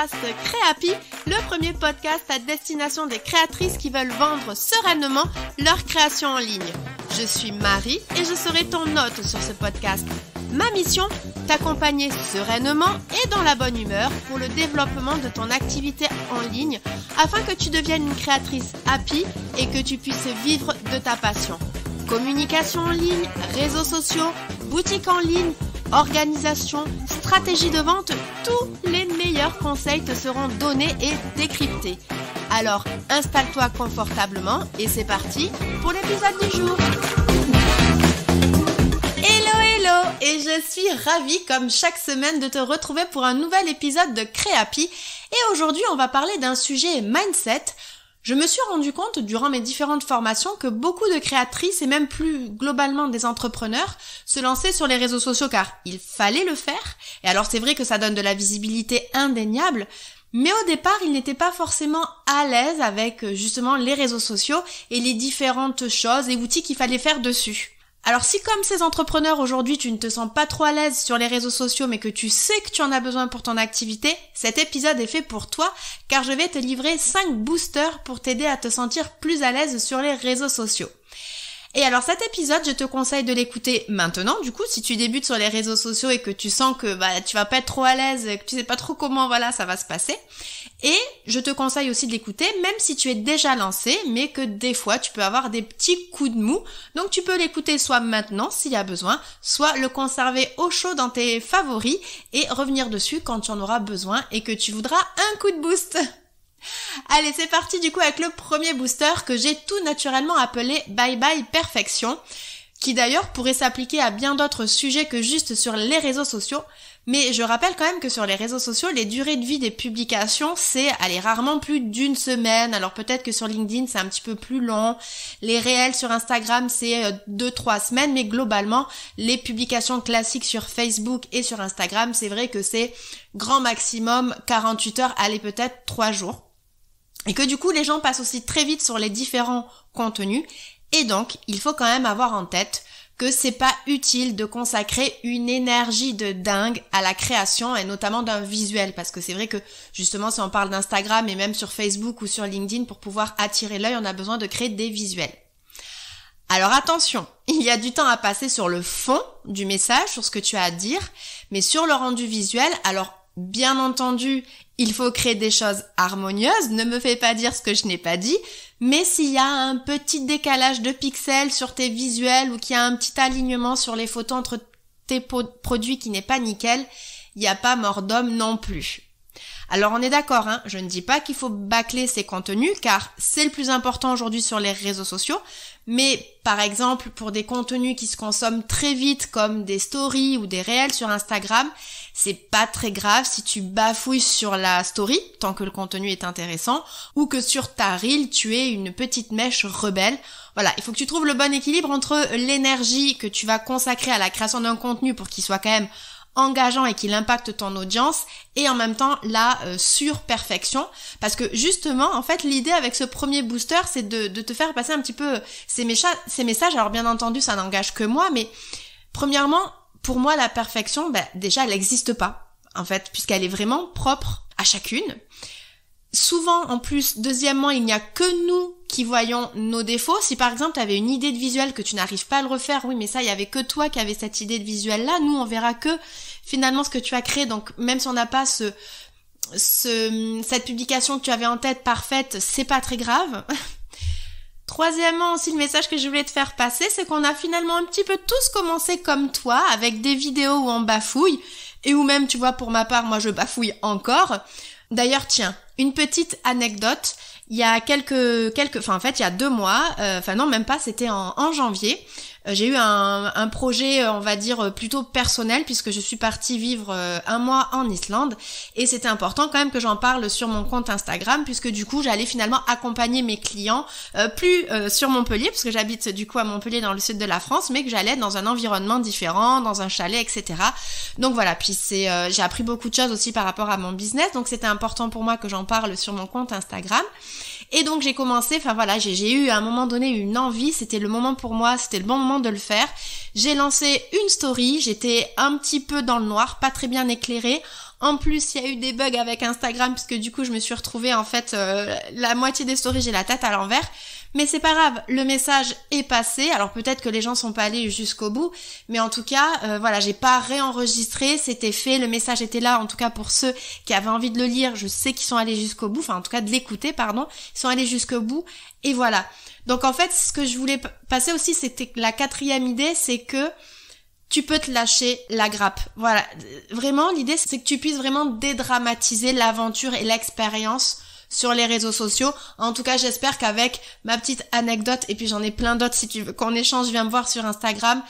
podcast Créapi, le premier podcast à destination des créatrices qui veulent vendre sereinement leur création en ligne. Je suis Marie et je serai ton hôte sur ce podcast. Ma mission, t'accompagner sereinement et dans la bonne humeur pour le développement de ton activité en ligne afin que tu deviennes une créatrice happy et que tu puisses vivre de ta passion. Communication en ligne, réseaux sociaux, boutique en ligne, organisation, stratégie de vente, tous les meilleurs conseils te seront donnés et décryptés. Alors, installe-toi confortablement et c'est parti pour l'épisode du jour. Hello et je suis ravie comme chaque semaine de te retrouver pour un nouvel épisode de Créapi et aujourd'hui on va parler d'un sujet mindset. Je me suis rendu compte durant mes différentes formations que beaucoup de créatrices et même plus globalement des entrepreneurs se lançaient sur les réseaux sociaux car il fallait le faire. Et alors c'est vrai que ça donne de la visibilité indéniable, mais au départ ils n'étaient pas forcément à l'aise avec justement les réseaux sociaux et les différentes choses et outils qu'il fallait faire dessus. Alors si comme ces entrepreneurs aujourd'hui tu ne te sens pas trop à l'aise sur les réseaux sociaux mais que tu sais que tu en as besoin pour ton activité, cet épisode est fait pour toi car je vais te livrer 5 boosters pour t'aider à te sentir plus à l'aise sur les réseaux sociaux. Et alors cet épisode, je te conseille de l'écouter maintenant, du coup, si tu débutes sur les réseaux sociaux et que tu sens que tu vas pas être trop à l'aise, que tu sais pas trop comment ça va se passer. Et je te conseille aussi de l'écouter, même si tu es déjà lancé, mais que des fois tu peux avoir des petits coups de mou. Donc tu peux l'écouter soit maintenant s'il y a besoin, soit le conserver au chaud dans tes favoris et revenir dessus quand tu en auras besoin et que tu voudras un coup de boost. Allez, c'est parti du coup avec le premier booster que j'ai tout naturellement appelé Bye Bye Perfection, qui d'ailleurs pourrait s'appliquer à bien d'autres sujets que juste sur les réseaux sociaux. Mais je rappelle quand même que sur les réseaux sociaux, les durées de vie des publications, c'est rarement plus d'une semaine. Alors peut-être que sur LinkedIn, c'est un petit peu plus long. Les réels sur Instagram, c'est 2-3 semaines. Mais globalement, les publications classiques sur Facebook et sur Instagram, c'est vrai que c'est grand maximum 48 heures, allez peut-être 3 jours. Et que du coup, les gens passent aussi très vite sur les différents contenus. Et donc, il faut quand même avoir en tête que c'est pas utile de consacrer une énergie de dingue à la création et notamment d'un visuel parce que c'est vrai que justement si on parle d'Instagram et même sur Facebook ou sur LinkedIn pour pouvoir attirer l'œil, on a besoin de créer des visuels. Alors attention, il y a du temps à passer sur le fond du message, sur ce que tu as à dire, mais sur le rendu visuel, alors bien entendu, il faut créer des choses harmonieuses, ne me fais pas dire ce que je n'ai pas dit, mais s'il y a un petit décalage de pixels sur tes visuels ou qu'il y a un petit alignement sur les photos entre tes produits qui n'est pas nickel, il n'y a pas mort d'homme non plus. Alors on est d'accord, je ne dis pas qu'il faut bâcler ces contenus car c'est le plus important aujourd'hui sur les réseaux sociaux, mais par exemple pour des contenus qui se consomment très vite comme des stories ou des réels sur Instagram, c'est pas très grave si tu bafouilles sur la story tant que le contenu est intéressant ou que sur ta reel tu aies une petite mèche rebelle. Voilà, il faut que tu trouves le bon équilibre entre l'énergie que tu vas consacrer à la création d'un contenu pour qu'il soit quand même engageant et qu'il impacte ton audience et en même temps la surperfection parce que justement en fait l'idée avec ce premier booster c'est de te faire passer un petit peu ces messages. Alors bien entendu ça n'engage que moi mais premièrement pour moi la perfection déjà elle n'existe pas en fait puisqu'elle est vraiment propre à chacune. Souvent en plus, deuxièmement, il n'y a que nous qui voyons nos défauts. Si par exemple tu avais une idée de visuel que tu n'arrives pas à le refaire, oui mais ça il y avait que toi qui avais cette idée de visuel là, nous on verra que finalement ce que tu as créé, donc même si on n'a pas cette publication que tu avais en tête parfaite, c'est pas très grave. Troisièmement aussi le message que je voulais te faire passer, c'est qu'on a finalement un petit peu tous commencé comme toi, avec des vidéos où on bafouille, et où même tu vois pour ma part moi je bafouille encore. D'ailleurs, tiens, une petite anecdote. Il y a il y a 2 mois, non, même pas, c'était en janvier. J'ai eu un projet, on va dire, plutôt personnel puisque je suis partie vivre 1 mois en Islande et c'était important quand même que j'en parle sur mon compte Instagram puisque du coup, j'allais finalement accompagner mes clients plus sur Montpellier parce que j'habite du coup à Montpellier dans le sud de la France mais que j'allais dans un environnement différent, dans un chalet, etc. Donc voilà, puis j'ai appris beaucoup de choses aussi par rapport à mon business donc c'était important pour moi que j'en parle sur mon compte Instagram. Et donc j'ai commencé, enfin voilà, j'ai eu à un moment donné une envie, c'était le moment pour moi, c'était le bon moment de le faire. J'ai lancé une story, j'étais un petit peu dans le noir, pas très bien éclairée. En plus, il y a eu des bugs avec Instagram puisque du coup, je me suis retrouvée en fait la moitié des stories, j'ai la tête à l'envers. Mais c'est pas grave, le message est passé. Alors peut-être que les gens sont pas allés jusqu'au bout, mais en tout cas, voilà, j'ai pas réenregistré, c'était fait, le message était là. En tout cas pour ceux qui avaient envie de le lire, je sais qu'ils sont allés jusqu'au bout, enfin en tout cas de l'écouter, pardon, ils sont allés jusqu'au bout. Et voilà. Donc en fait, ce que je voulais passer aussi, c'était la quatrième idée, c'est que tu peux te lâcher la grappe. Voilà. Vraiment, l'idée, c'est que tu puisses vraiment dédramatiser l'aventure et l'expérience sur les réseaux sociaux. En tout cas, j'espère qu'avec ma petite anecdote, et puis j'en ai plein d'autres si tu veux qu'on échange, viens me voir sur Instagram.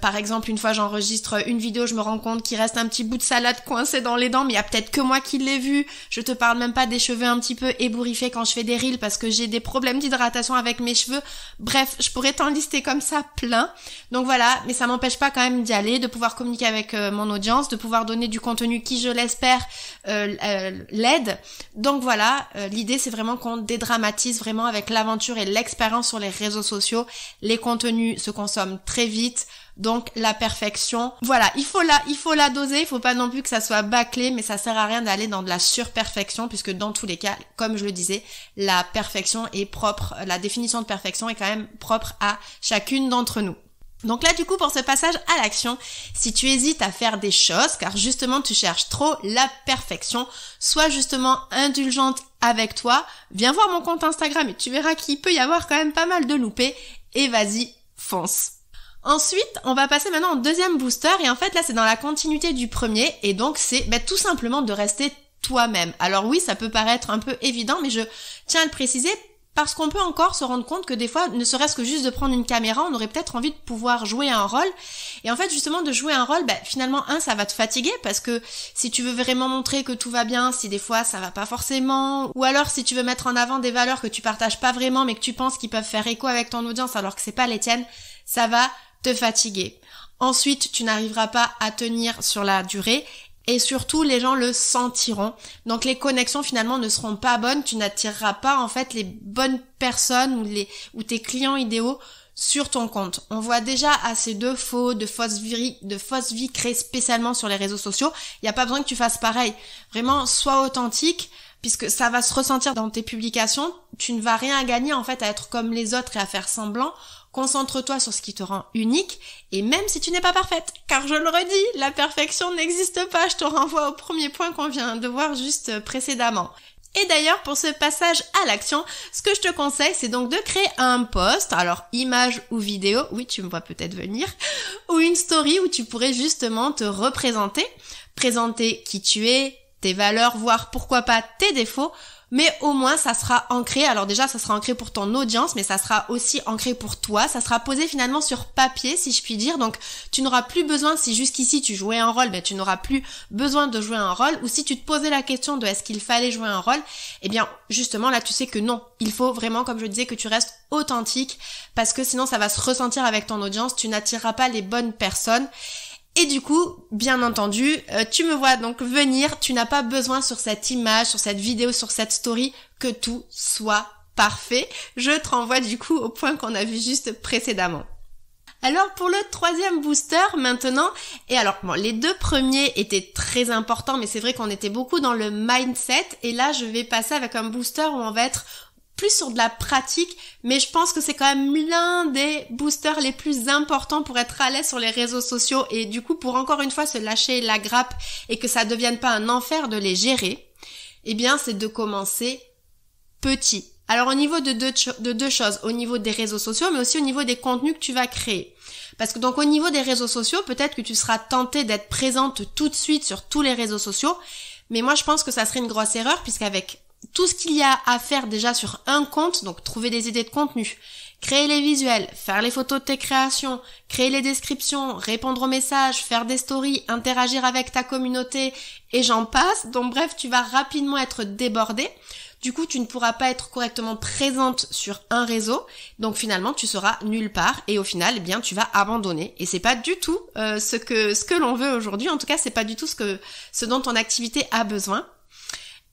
Par exemple, une fois j'enregistre une vidéo, je me rends compte qu'il reste un petit bout de salade coincé dans les dents, mais il y a peut-être que moi qui l'ai vu. Je te parle même pas des cheveux un petit peu ébouriffés quand je fais des reels parce que j'ai des problèmes d'hydratation avec mes cheveux. Bref, je pourrais t'en lister comme ça plein. Donc voilà, mais ça m'empêche pas quand même d'y aller, de pouvoir communiquer avec mon audience, de pouvoir donner du contenu qui, je l'espère, l'aide. Donc voilà, l'idée c'est vraiment qu'on dédramatise vraiment avec l'aventure et l'expérience sur les réseaux sociaux. Les contenus se consomment très vite. Donc la perfection, voilà, il faut la doser, il faut pas non plus que ça soit bâclé, mais ça sert à rien d'aller dans de la surperfection puisque dans tous les cas, comme je le disais, la perfection est propre, la définition de perfection est quand même propre à chacune d'entre nous. Donc là du coup pour ce passage à l'action, si tu hésites à faire des choses car justement tu cherches trop la perfection, sois justement indulgente avec toi, viens voir mon compte Instagram et tu verras qu'il peut y avoir quand même pas mal de loupés et vas-y, fonce. Ensuite, on va passer maintenant au deuxième booster et en fait là c'est dans la continuité du premier et donc c'est tout simplement de rester toi-même. Alors oui, ça peut paraître un peu évident mais je tiens à le préciser parce qu'on peut encore se rendre compte que des fois, ne serait-ce que juste de prendre une caméra, on aurait peut-être envie de pouvoir jouer un rôle. Et en fait, justement, de jouer un rôle, finalement, ça va te fatiguer parce que si tu veux vraiment montrer que tout va bien, si des fois ça va pas forcément, ou alors si tu veux mettre en avant des valeurs que tu partages pas vraiment mais que tu penses qu'ils peuvent faire écho avec ton audience alors que c'est pas les tiennes, ça va te fatiguer. Ensuite, tu n'arriveras pas à tenir sur la durée. Et surtout, les gens le sentiront. Donc les connexions finalement ne seront pas bonnes. Tu n'attireras pas en fait les bonnes personnes ou tes clients idéaux sur ton compte. On voit déjà assez de fausses vies créées spécialement sur les réseaux sociaux. Il n'y a pas besoin que tu fasses pareil. Vraiment, sois authentique puisque ça va se ressentir dans tes publications. Tu ne vas rien gagner en fait à être comme les autres et à faire semblant. Concentre-toi sur ce qui te rend unique et même si tu n'es pas parfaite, car je le redis, la perfection n'existe pas, je te renvoie au premier point qu'on vient de voir juste précédemment. Et d'ailleurs, pour ce passage à l'action, ce que je te conseille, c'est donc de créer un post, alors image ou vidéo, oui, tu me vois peut-être venir, ou une story où tu pourrais justement te représenter, présenter qui tu es, tes valeurs, voire pourquoi pas tes défauts, mais au moins ça sera ancré, alors déjà ça sera ancré pour ton audience, mais ça sera aussi ancré pour toi, ça sera posé finalement sur papier si je puis dire, donc tu n'auras plus besoin, si jusqu'ici tu jouais un rôle, tu n'auras plus besoin de jouer un rôle, ou si tu te posais la question de est-ce qu'il fallait jouer un rôle, eh bien justement là tu sais que non, il faut vraiment comme je disais que tu restes authentique, parce que sinon ça va se ressentir avec ton audience, tu n'attireras pas les bonnes personnes. Et du coup, bien entendu, tu me vois donc venir, tu n'as pas besoin sur cette image, sur cette vidéo, sur cette story, que tout soit parfait. Je te renvoie du coup au point qu'on a vu juste précédemment. Alors pour le troisième booster maintenant, et alors bon, les deux premiers étaient très importants, mais c'est vrai qu'on était beaucoup dans le mindset, et là je vais passer avec un booster où on va être plus sur de la pratique, mais je pense que c'est quand même l'un des boosters les plus importants pour être à l'aise sur les réseaux sociaux et du coup pour encore une fois se lâcher la grappe et que ça devienne pas un enfer de les gérer, eh bien c'est de commencer petit. Alors au niveau de deux choses, au niveau des réseaux sociaux mais aussi au niveau des contenus que tu vas créer. Parce que donc au niveau des réseaux sociaux, peut-être que tu seras tenté d'être présente tout de suite sur tous les réseaux sociaux, mais moi je pense que ça serait une grosse erreur puisqu'avec tout ce qu'il y a à faire déjà sur un compte, donc trouver des idées de contenu, créer les visuels, faire les photos de tes créations, créer les descriptions, répondre aux messages, faire des stories, interagir avec ta communauté et j'en passe. Donc bref, tu vas rapidement être débordé. Du coup, tu ne pourras pas être correctement présente sur un réseau. Donc finalement, tu seras nulle part et au final, eh bien, tu vas abandonner. Et c'est pas du tout ce que l'on veut aujourd'hui. En tout cas, c'est pas du tout ce dont ton activité a besoin.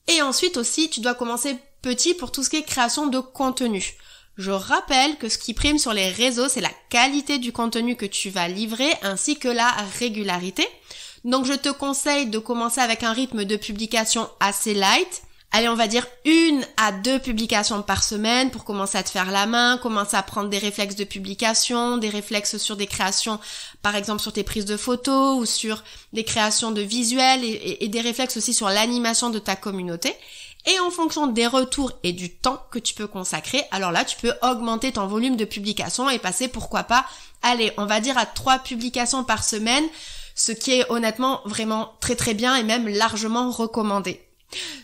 Et ensuite aussi, tu dois commencer petit pour tout ce qui est création de contenu. Je rappelle que ce qui prime sur les réseaux, c'est la qualité du contenu que tu vas livrer ainsi que la régularité. Donc je te conseille de commencer avec un rythme de publication assez light. Allez, on va dire 1 à 2 publications par semaine pour commencer à te faire la main, commencer à prendre des réflexes de publication, des réflexes sur des créations, par exemple sur tes prises de photos ou sur des créations de visuels et des réflexes aussi sur l'animation de ta communauté. Et en fonction des retours et du temps que tu peux consacrer, alors là, tu peux augmenter ton volume de publication et passer, pourquoi pas, allez, on va dire à 3 publications par semaine, ce qui est honnêtement vraiment très très bien et même largement recommandé.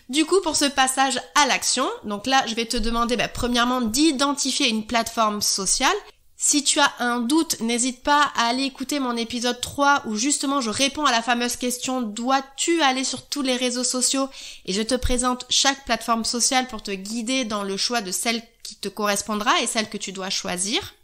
Du coup, pour ce passage à l'action, donc là, je vais te demander premièrement d'identifier une plateforme sociale. Si tu as un doute, n'hésite pas à aller écouter mon épisode 3 où justement je réponds à la fameuse question « Dois-tu aller sur tous les réseaux sociaux ?» et je te présente chaque plateforme sociale pour te guider dans le choix de celle qui te correspondra et celle que tu dois choisir.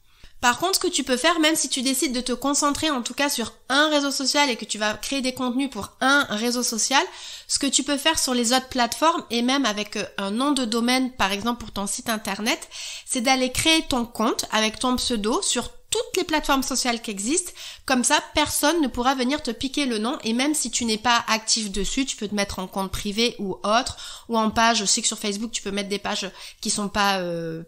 Par contre, ce que tu peux faire, même si tu décides de te concentrer en tout cas sur un réseau social et que tu vas créer des contenus pour un réseau social, ce que tu peux faire sur les autres plateformes et même avec un nom de domaine, par exemple pour ton site internet, c'est d'aller créer ton compte avec ton pseudo sur toutes les plateformes sociales qui existent. Comme ça, personne ne pourra venir te piquer le nom et même si tu n'es pas actif dessus, tu peux te mettre en compte privé ou autre ou en page. Je sais que sur Facebook, tu peux mettre des pages qui sont pas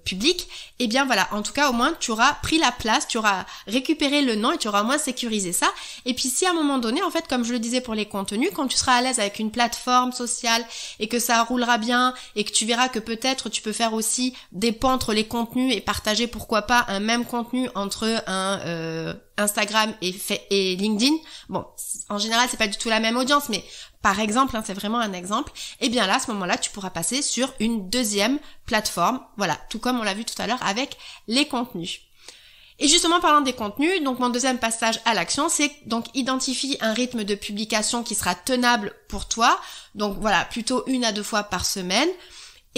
publiques. Et bien voilà, en tout cas, au moins, tu auras pris la place, tu auras récupéré le nom et tu auras au moins sécurisé ça. Et puis si à un moment donné, en fait, comme je le disais pour les contenus, quand tu seras à l'aise avec une plateforme sociale et que ça roulera bien et que tu verras que peut-être tu peux faire aussi dépendre les contenus et partager pourquoi pas un même contenu entre un Instagram et LinkedIn. Bon, en général, c'est pas du tout la même audience, mais par exemple, c'est vraiment un exemple, et bien là, à ce moment-là, tu pourras passer sur une deuxième plateforme. Voilà, tout comme on l'a vu tout à l'heure avec les contenus. Et justement, parlant des contenus, donc mon deuxième passage à l'action, c'est donc identifie un rythme de publication qui sera tenable pour toi. Donc voilà, plutôt 1 à 2 fois par semaine.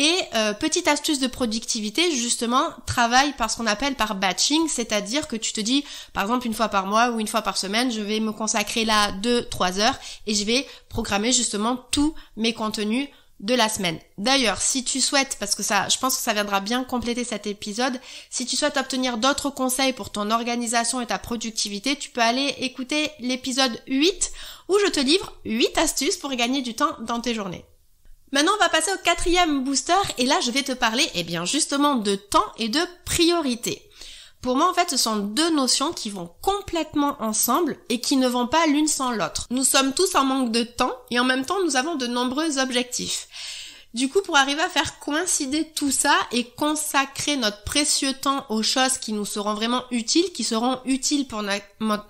Et petite astuce de productivité, justement, travaille par ce qu'on appelle par batching, c'est-à-dire que tu te dis, par exemple, 1 fois par mois ou 1 fois par semaine, je vais me consacrer là 2-3 heures et je vais programmer justement tous mes contenus de la semaine. D'ailleurs, si tu souhaites, parce que ça, je pense que ça viendra bien compléter cet épisode, si tu souhaites obtenir d'autres conseils pour ton organisation et ta productivité, tu peux aller écouter l'épisode 8 où je te livre 8 astuces pour gagner du temps dans tes journées. Maintenant, on va passer au 4e booster et là, je vais te parler, justement de temps et de priorité. Pour moi, en fait, ce sont 2 notions qui vont complètement ensemble et qui ne vont pas l'une sans l'autre. Nous sommes tous en manque de temps et en même temps, nous avons de nombreux objectifs. Du coup, pour arriver à faire coïncider tout ça et consacrer notre précieux temps aux choses qui nous seront vraiment utiles, qui seront utiles pour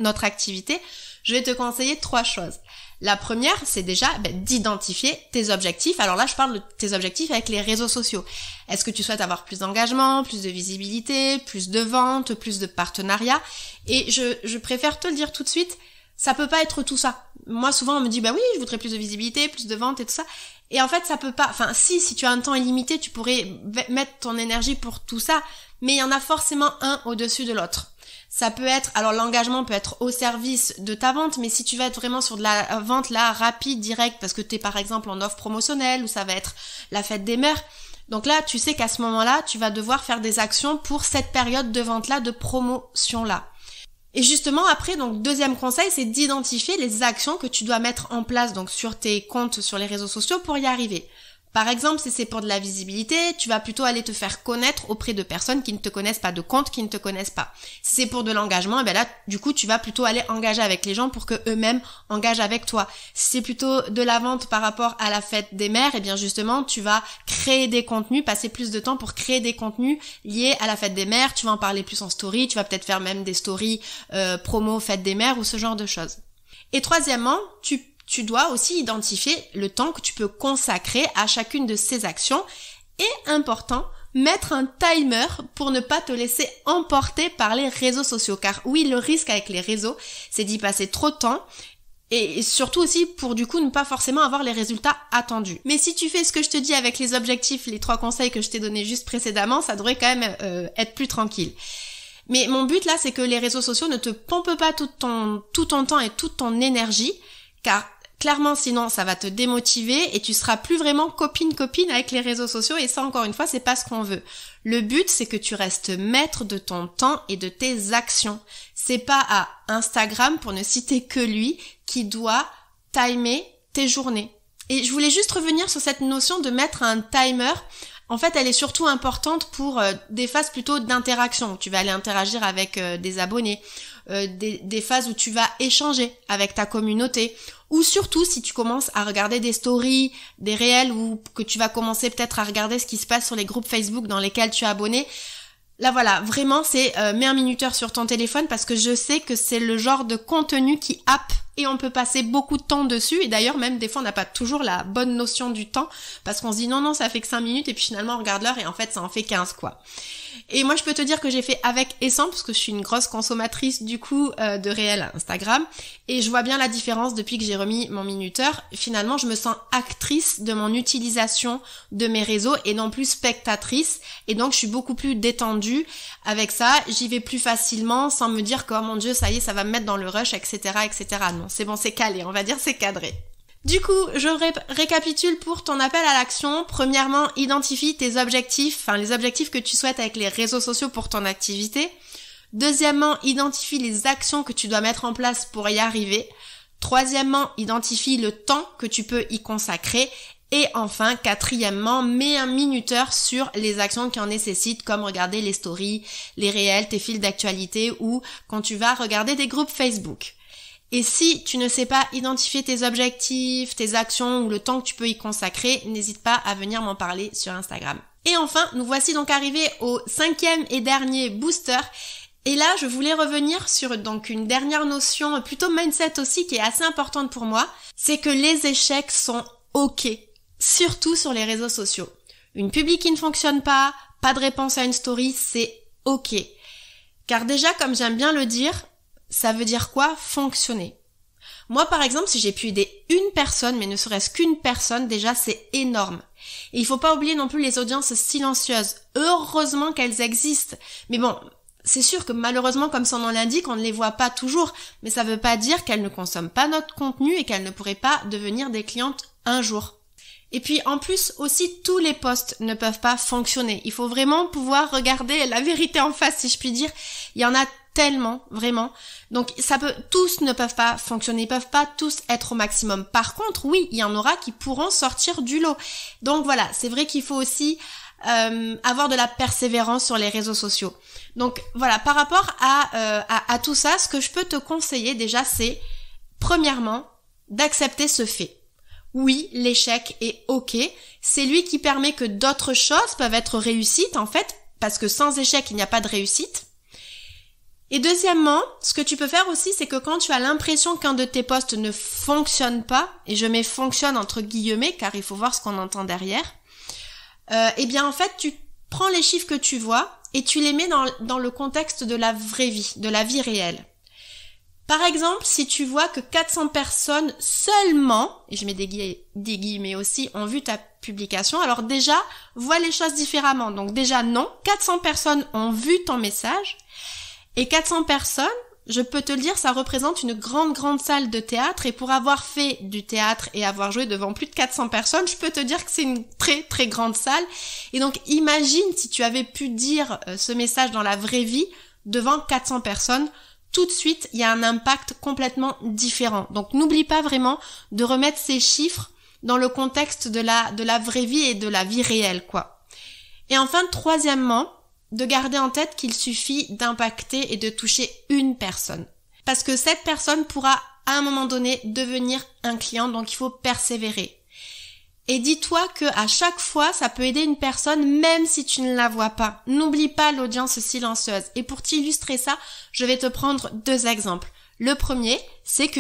notre activité, je vais te conseiller 3 choses. La première, c'est déjà d'identifier tes objectifs. Alors là, je parle de tes objectifs avec les réseaux sociaux. Est-ce que tu souhaites avoir plus d'engagement, plus de visibilité, plus de ventes, plus de partenariats? Et je préfère te le dire tout de suite, ça peut pas être tout ça. Moi, souvent, on me dit, oui, je voudrais plus de visibilité, plus de ventes et tout ça. Et en fait, ça peut pas, si tu as un temps illimité, tu pourrais mettre ton énergie pour tout ça, mais il y en a forcément un au-dessus de l'autre. Ça peut être, alors l'engagement peut être au service de ta vente, mais si tu vas être vraiment sur de la vente là, rapide, directe, parce que tu es par exemple en offre promotionnelle, ou ça va être la fête des mères, donc là, tu sais qu'à ce moment-là, tu vas devoir faire des actions pour cette période de vente-là, de promotion-là. Et justement, après, donc deuxième conseil, c'est d'identifier les actions que tu dois mettre en place donc sur tes comptes, sur les réseaux sociaux pour y arriver. Par exemple, si c'est pour de la visibilité, tu vas plutôt aller te faire connaître auprès de personnes qui ne te connaissent pas, de comptes qui ne te connaissent pas. Si c'est pour de l'engagement, là, du coup, tu vas plutôt aller engager avec les gens pour que eux-mêmes engagent avec toi. Si c'est plutôt de la vente par rapport à la fête des mères, justement, tu vas créer des contenus, passer plus de temps pour créer des contenus liés à la fête des mères. Tu vas en parler plus en story, tu vas peut-être faire même des stories promo fête des mères ou ce genre de choses. Et troisièmement, tu dois aussi identifier le temps que tu peux consacrer à chacune de ces actions et, important, mettre un timer pour ne pas te laisser emporter par les réseaux sociaux. Car oui, le risque avec les réseaux, c'est d'y passer trop de temps et surtout aussi pour du coup ne pas forcément avoir les résultats attendus. Mais si tu fais ce que je te dis avec les objectifs, les 3 conseils que je t'ai donnés juste précédemment, ça devrait quand même être plus tranquille. Mais mon but là, c'est que les réseaux sociaux ne te pompent pas tout ton temps et toute ton énergie, car Clairement, sinon, ça va te démotiver et tu seras plus vraiment copine avec les réseaux sociaux et ça, encore une fois, c'est pas ce qu'on veut. Le but, c'est que tu restes maître de ton temps et de tes actions. C'est pas à Instagram, pour ne citer que lui, qui doit timer tes journées. Et je voulais juste revenir sur cette notion de mettre un timer. En fait, elle est surtout importante pour des phases plutôt d'interaction. Tu vas aller interagir avec des abonnés, des phases où tu vas échanger avec ta communauté, ou surtout si tu commences à regarder des stories, des réels, ou que tu vas commencer peut-être à regarder ce qui se passe sur les groupes Facebook dans lesquels tu es abonné. Là voilà, vraiment c'est mets un minuteur sur ton téléphone parce que je sais que c'est le genre de contenu qui happe et on peut passer beaucoup de temps dessus et d'ailleurs même des fois on n'a pas toujours la bonne notion du temps parce qu'on se dit non ça fait que 5 minutes et puis finalement on regarde l'heure et en fait ça en fait 15 quoi. Et moi je peux te dire que j'ai fait avec et sans parce que je suis une grosse consommatrice du coup de réels Instagram et je vois bien la différence depuis que j'ai remis mon minuteur. Finalement je me sens actrice de mon utilisation de mes réseaux et non plus spectatrice et donc je suis beaucoup plus détendue avec ça, j'y vais plus facilement sans me dire que oh mon dieu ça y est ça va me mettre dans le rush etc. Non c'est bon c'est calé, on va dire c'est cadré. Du coup, je récapitule pour ton appel à l'action. Premièrement, identifie tes objectifs, les objectifs que tu souhaites avec les réseaux sociaux pour ton activité. Deuxièmement, identifie les actions que tu dois mettre en place pour y arriver. Troisièmement, identifie le temps que tu peux y consacrer. Et enfin, quatrièmement, mets un minuteur sur les actions qui en nécessitent, comme regarder les stories, les réels, tes fils d'actualité ou quand tu vas regarder des groupes Facebook. Et si tu ne sais pas identifier tes objectifs, tes actions ou le temps que tu peux y consacrer, n'hésite pas à venir m'en parler sur Instagram. Et enfin, nous voici donc arrivés au 5e et dernier booster. Et là, je voulais revenir sur donc une dernière notion, plutôt mindset aussi, qui est assez importante pour moi. C'est que les échecs sont ok, surtout sur les réseaux sociaux. Une publi qui ne fonctionne pas de réponse à une story, c'est ok. Car déjà, comme j'aime bien le dire, ça veut dire quoi? Fonctionner. Moi, par exemple, si j'ai pu aider une personne, mais ne serait-ce qu'une personne, déjà, c'est énorme. Et il faut pas oublier non plus les audiences silencieuses. Heureusement qu'elles existent. Mais bon, c'est sûr que malheureusement, comme son nom l'indique, on ne les voit pas toujours. Mais ça veut pas dire qu'elles ne consomment pas notre contenu et qu'elles ne pourraient pas devenir des clientes un jour. Et puis, en plus, aussi, tous les posts ne peuvent pas fonctionner. Il faut vraiment pouvoir regarder la vérité en face, si je puis dire. Il y en a tellement, vraiment. Donc, tous ne peuvent pas fonctionner, ils peuvent pas tous être au maximum. Par contre, oui, il y en aura qui pourront sortir du lot. Donc voilà, c'est vrai qu'il faut aussi avoir de la persévérance sur les réseaux sociaux. Donc voilà, par rapport à tout ça, ce que je peux te conseiller déjà, c'est premièrement d'accepter ce fait. Oui, l'échec est ok. C'est lui qui permet que d'autres choses peuvent être réussites en fait, parce que sans échec, il n'y a pas de réussite. Et deuxièmement, ce que tu peux faire aussi, c'est que quand tu as l'impression qu'un de tes posts ne fonctionne pas, et je mets fonctionne entre guillemets, car il faut voir ce qu'on entend derrière, eh bien en fait, tu prends les chiffres que tu vois et tu les mets dans le contexte de la vraie vie, de la vie réelle. Par exemple, si tu vois que 400 personnes seulement, et je mets des guillemets aussi, ont vu ta publication, alors déjà, vois les choses différemment. Donc déjà non, 400 personnes ont vu ton message, et 400 personnes, je peux te le dire, ça représente une grande salle de théâtre et pour avoir fait du théâtre et avoir joué devant plus de 400 personnes, je peux te dire que c'est une très grande salle. Et donc imagine si tu avais pu dire ce message dans la vraie vie devant 400 personnes, tout de suite il y a un impact complètement différent. Donc n'oublie pas vraiment de remettre ces chiffres dans le contexte de la vraie vie et de la vie réelle quoi. Et enfin troisièmement, de garder en tête qu'il suffit d'impacter et de toucher une personne. Parce que cette personne pourra à un moment donné devenir un client, donc il faut persévérer. Et dis-toi que à chaque fois, ça peut aider une personne même si tu ne la vois pas. N'oublie pas l'audience silencieuse. Et pour t'illustrer ça, je vais te prendre 2 exemples. Le premier, c'est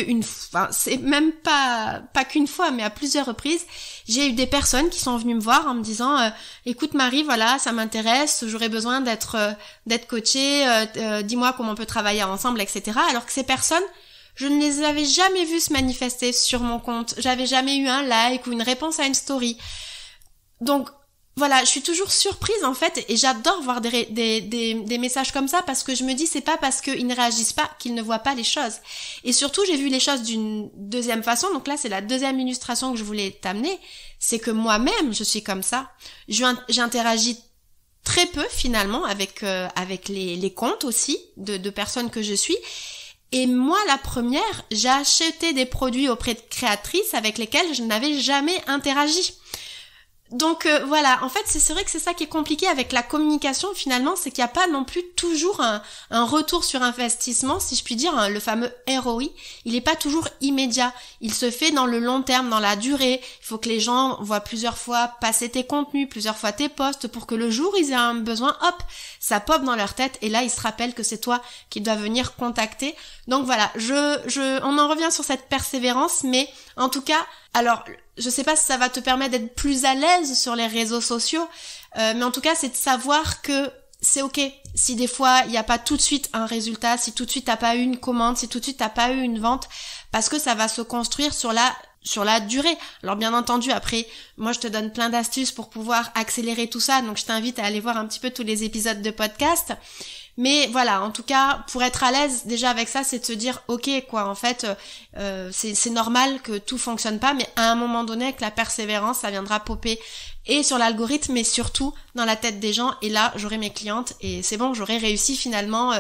c'est même pas qu'une fois, mais à plusieurs reprises, j'ai eu des personnes qui sont venues me voir en me disant écoute Marie, voilà, ça m'intéresse, j'aurais besoin d'être coachée, dis-moi comment on peut travailler ensemble, etc. Alors que ces personnes, je ne les avais jamais vues se manifester sur mon compte, j'avais jamais eu un like ou une réponse à une story. Donc voilà, je suis toujours surprise en fait et j'adore voir des messages comme ça parce que je me dis c'est pas parce qu'ils ne réagissent pas qu'ils ne voient pas les choses. Et surtout j'ai vu les choses d'une deuxième façon, donc là c'est la deuxième illustration que je voulais t'amener, c'est que moi-même je suis comme ça. J'interagis très peu finalement avec les comptes aussi de personnes que je suis. Et moi la première, j'ai acheté des produits auprès de créatrices avec lesquelles je n'avais jamais interagi. Donc voilà, en fait c'est vrai que c'est ça qui est compliqué avec la communication finalement, c'est qu'il n'y a pas non plus toujours un retour sur investissement, si je puis dire, le fameux ROI, il n'est pas toujours immédiat, il se fait dans le long terme, dans la durée, il faut que les gens voient plusieurs fois passer tes contenus, plusieurs fois tes posts pour que le jour ils aient un besoin, hop, ça pop dans leur tête et là ils se rappellent que c'est toi qui dois venir contacter. Donc voilà, on en revient sur cette persévérance, mais en tout cas, alors je sais pas si ça va te permettre d'être plus à l'aise sur les réseaux sociaux, mais en tout cas c'est de savoir que c'est ok si des fois il n'y a pas tout de suite un résultat, si tout de suite t'as pas eu une commande, si tout de suite t'as pas eu une vente, parce que ça va se construire sur la durée. Alors bien entendu après moi je te donne plein d'astuces pour pouvoir accélérer tout ça, donc je t'invite à aller voir un petit peu tous les épisodes de podcast. Mais voilà, en tout cas, pour être à l'aise déjà avec ça, c'est de se dire ok quoi, en fait, c'est normal que tout fonctionne pas, mais à un moment donné, avec la persévérance, ça viendra popper et sur l'algorithme, mais surtout dans la tête des gens. Et là, j'aurai mes clientes et c'est bon, j'aurai réussi finalement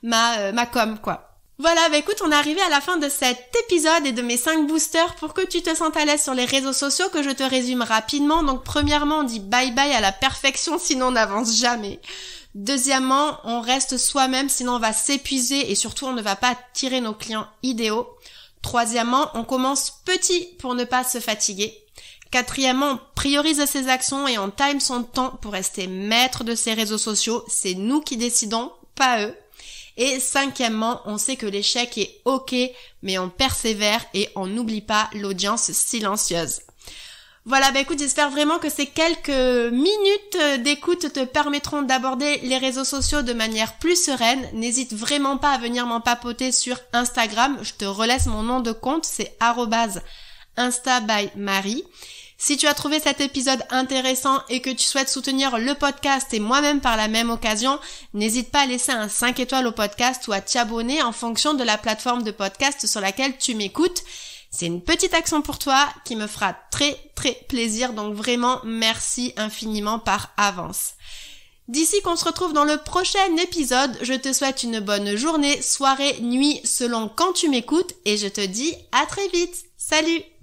ma com quoi. Voilà, bah écoute, on est arrivé à la fin de cet épisode et de mes 5 boosters pour que tu te sentes à l'aise sur les réseaux sociaux, que je te résume rapidement. Donc premièrement, on dit bye bye à la perfection, sinon on n'avance jamais. Deuxièmement, on reste soi-même, sinon on va s'épuiser et surtout on ne va pas attirer nos clients idéaux. Troisièmement, on commence petit pour ne pas se fatiguer. Quatrièmement, on priorise ses actions et on time son temps pour rester maître de ses réseaux sociaux. C'est nous qui décidons, pas eux. Et cinquièmement, on sait que l'échec est ok, mais on persévère et on n'oublie pas l'audience silencieuse. Voilà, bah écoute, j'espère vraiment que ces quelques minutes d'écoute te permettront d'aborder les réseaux sociaux de manière plus sereine. N'hésite vraiment pas à venir m'en papoter sur Instagram. Je te relaisse mon nom de compte, c'est @instabymarie. Si tu as trouvé cet épisode intéressant et que tu souhaites soutenir le podcast et moi-même par la même occasion, n'hésite pas à laisser un 5 étoiles au podcast ou à t'abonner en fonction de la plateforme de podcast sur laquelle tu m'écoutes. C'est une petite action pour toi qui me fera très très plaisir, donc vraiment merci infiniment par avance. D'ici qu'on se retrouve dans le prochain épisode, je te souhaite une bonne journée, soirée, nuit, selon quand tu m'écoutes et je te dis à très vite. Salut!